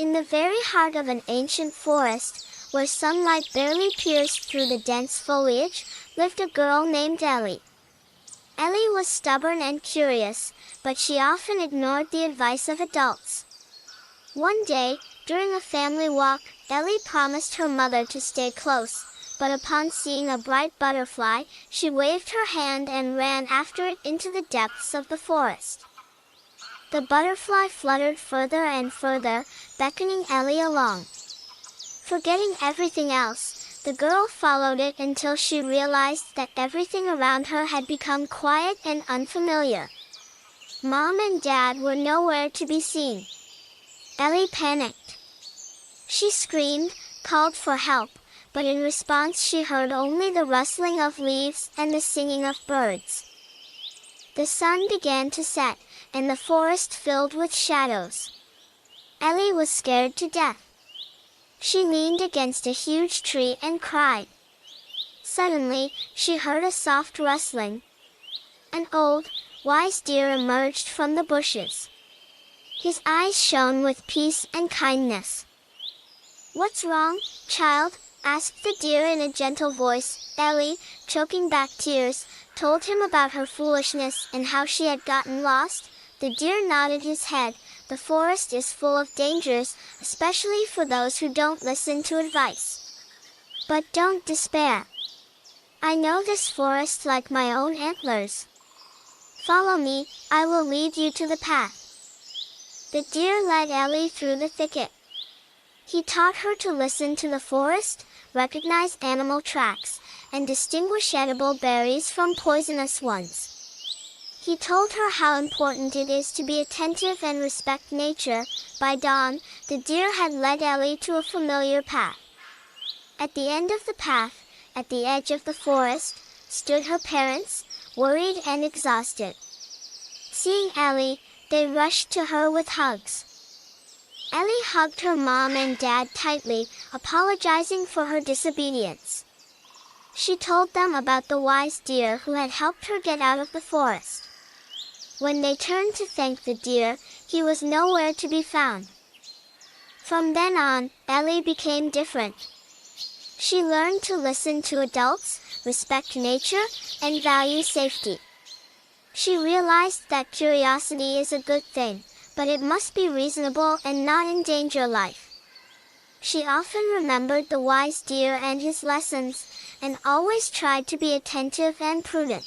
In the very heart of an ancient forest, where sunlight barely pierced through the dense foliage, lived a girl named Ellie. Ellie was stubborn and curious, but she often ignored the advice of adults. One day, during a family walk, Ellie promised her mother to stay close, but upon seeing a bright butterfly, she waved her hand and ran after it into the depths of the forest. The butterfly fluttered further and further, beckoning Ellie along. Forgetting everything else, the girl followed it until she realized that everything around her had become quiet and unfamiliar. Mom and Dad were nowhere to be seen. Ellie panicked. She screamed, called for help, but in response she heard only the rustling of leaves and the singing of birds. The sun began to set, and the forest filled with shadows. Ellie was scared to death. She leaned against a huge tree and cried. Suddenly, she heard a soft rustling. An old, wise deer emerged from the bushes. His eyes shone with peace and kindness. "What's wrong, child?" asked the deer in a gentle voice. Ellie, choking back tears, told him about her foolishness and how she had gotten lost. The deer nodded his head. "The forest is full of dangers, especially for those who don't listen to advice. But don't despair. I know this forest like my own antlers. Follow me, I will lead you to the path." The deer led Ellie through the thicket. He taught her to listen to the forest, recognize animal tracks, and distinguish edible berries from poisonous ones. He told her how important it is to be attentive and respect nature. By dawn, the deer had led Ellie to a familiar path. At the end of the path, at the edge of the forest, stood her parents, worried and exhausted. Seeing Ellie, they rushed to her with hugs. Ellie hugged her mom and dad tightly, apologizing for her disobedience. She told them about the wise deer who had helped her get out of the forest. When they turned to thank the deer, he was nowhere to be found. From then on, Ellie became different. She learned to listen to adults, respect nature, and value safety. She realized that curiosity is a good thing, but it must be reasonable and not endanger life. She often remembered the wise deer and his lessons, and always tried to be attentive and prudent.